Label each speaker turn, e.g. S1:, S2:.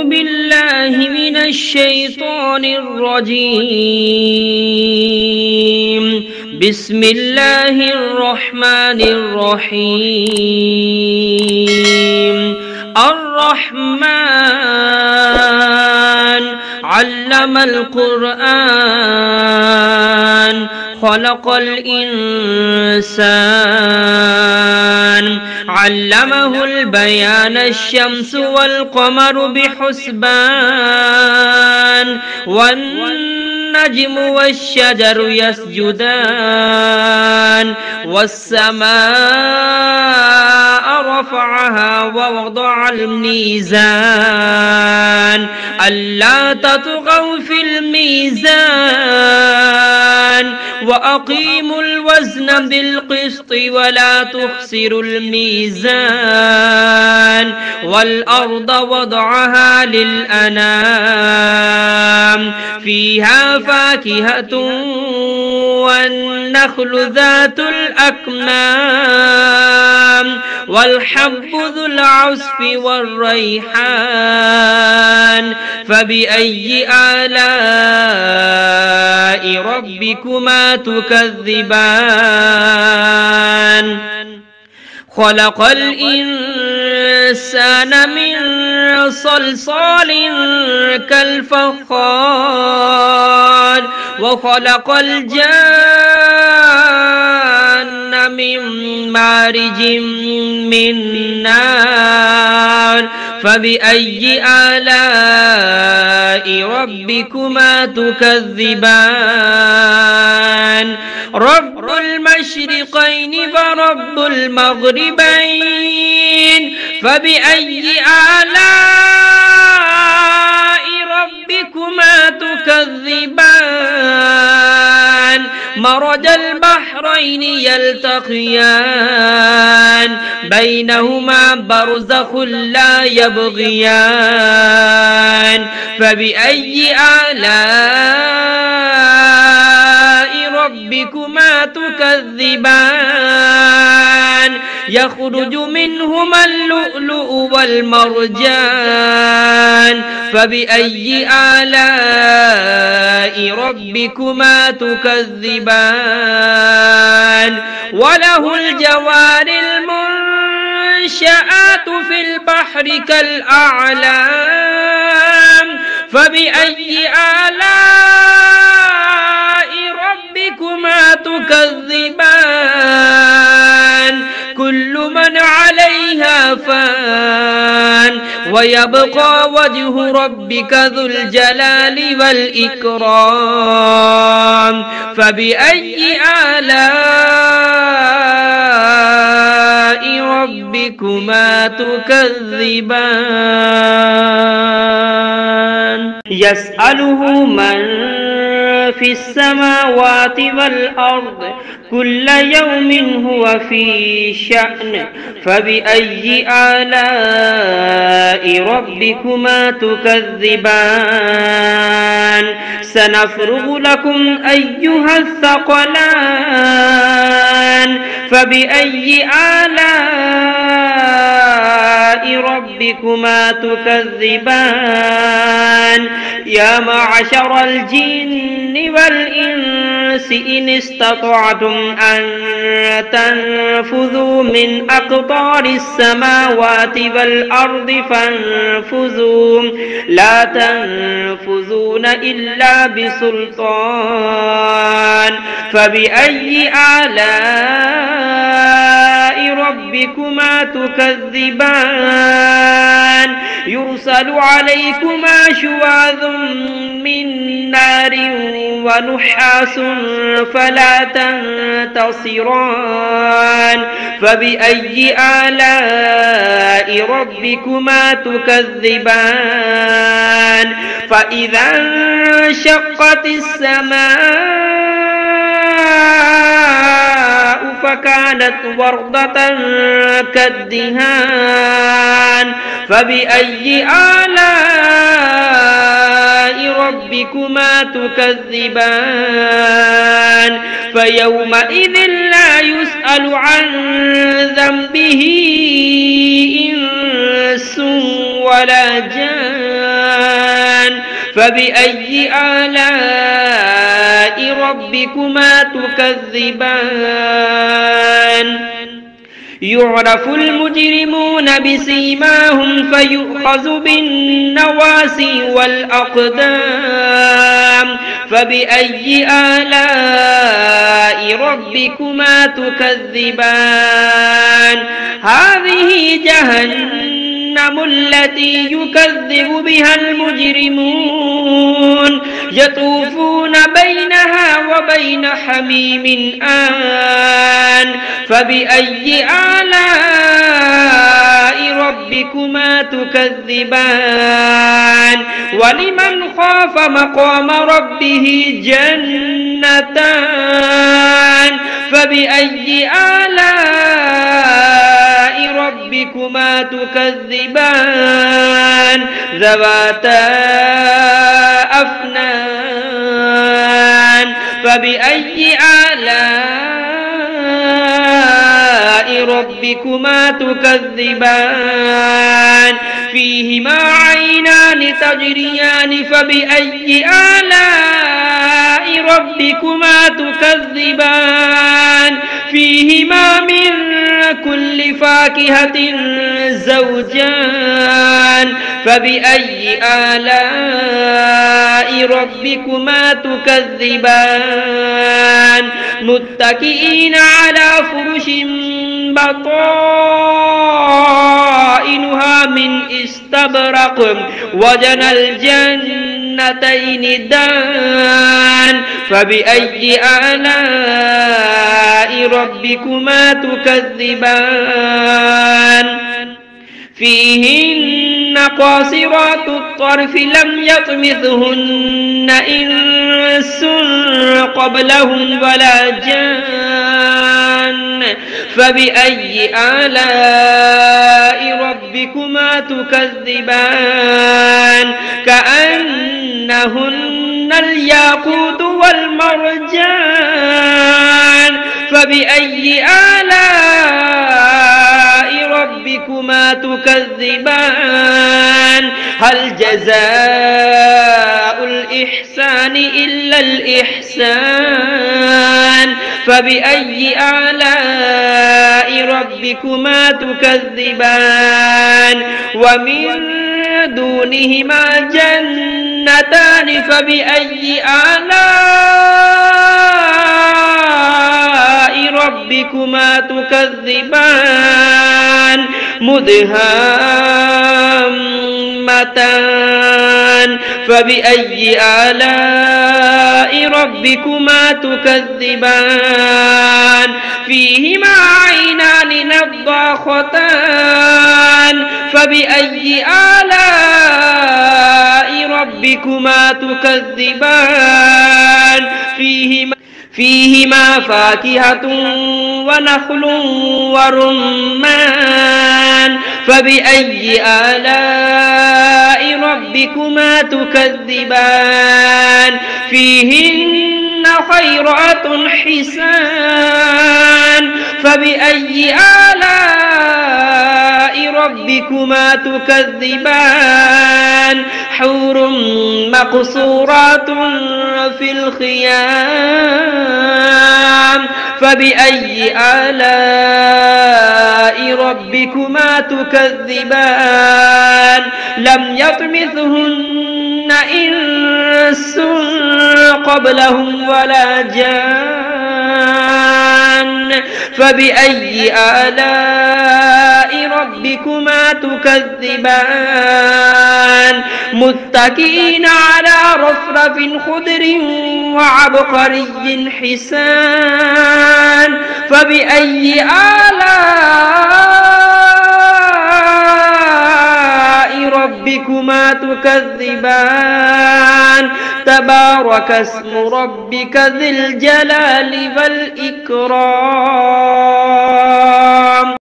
S1: بالله من الشيطان الرجيم. بسم الله الرحمن الرحيم. الرحمن علم القرآن خلق الإنسان علمه البيان الشمس والقمر بحسبان والنجم والشجر يسجدان والسماء رفعها ووضع الميزان ألا تطغوا في الميزان وأقيموا الوزن بالقسط ولا تخسروا الميزان والأرض وضعها للأنام فيها فاكهة والنخل ذات الأكمام والحب ذو العصف والريحان فبأي آلاء ربكما تكذبان خلق الإنسان من صلصال كالفخار وخلق الجان من مارج من نار فبأي آلاء ربكما تكذبان رب المشرقين ورب المغربين فبأي آلاء ربكما تكذبان مرج البحرين يلتقيان بينهما برزخ لا يبغيان فبأي آلاء ربكما تكذبان يخرج منهما اللؤلؤ والمرجان فبأي آلاء ربكما تكذبان وله الجوار المنشآت في البحر كالأعلام فبأي آلاء ربكما تكذبان كل من عليها فان ويبقى وجه ربك ذو الجلال والإكرام فبأي آلاء ربكما تكذبان يسأله من في السماوات والأرض كل يوم هو في شأن فبأي آلاء ربكما تكذبان سنفرغ لكم أيها الثقلان فبأي آلاء ربكما تكذبان يا معشر الجن والإنس إن استطعتم أن تنفذوا من أقطار السماوات والأرض فانفذوا لا تنفذون إلا بسلطان فبأي آلاء ربكما تكذبان يرسل عليكما شواظ من نار ونحاس فلا تنتصران فبأي آلاء ربكما تكذبان فإذا انشقت السماء فكانت وردة كالدهان فبأي آلاء ربكما تكذبان فيومئذ لا يسأل عن ذنبه إنس ولا جان فبأي آلاء ربكما تكذبان يعرف المجرمون بسيماهم فيؤخذ بالنواسي والأقدام فبأي آلاء ربكما تكذبان هذه جهنم التي يكذب بها المجرمون يطوفون بينها وبين حميم آن فبأي آلاء ربكما تكذبان ولمن خاف مقام ربه جنتان فبأي آلاء ربكما تكذبان ذواتا أفنان فبأي آلاء ربكما تكذبان فيهما عينان تجريان فبأي آلاء ربكما تكذبان فيهما من كل فاكهة زوجان فبأي آلاء ربكما تكذبان متكئين على فرش بطائنها من استبرق وجنى الجنتين دان فبأي آلاء ربكما تكذبان فيهن قاصرات الطرف لم يطمثهن إنس قبلهم ولا جان فبأي آلاء ربكما تكذبان كأنهن الياقوت والمرجان فبأي آلاء ربكما تكذبان هل جزاء الإحسان إلا الإحسان فبأي آلاء ربكما تكذبان ومن دونهما جنتان فبأي آلاء ربكما تكذبان مدهامتان فبأي آلاء ربكما تكذبان فيهما عينان نضاختان فبأي آلاء ربكما تكذبان فيهما فاكهة ونخل ورمان فبأي آلاء ربكما تكذبان فيهن خيرات حسان فبأي آلاء ربكما تكذبان حور مقصورات في الخيام فبأي آلاء ربكما تكذبان لم يطمثهن إنس قبلهم ولا جان فبأي آلاء ربكما تكذبان متكئين على رفرف خضر وعبقري حسان فبأي آلاء ربكما تكذبان تبارك اسم ربك ذي الجلال والإكرام.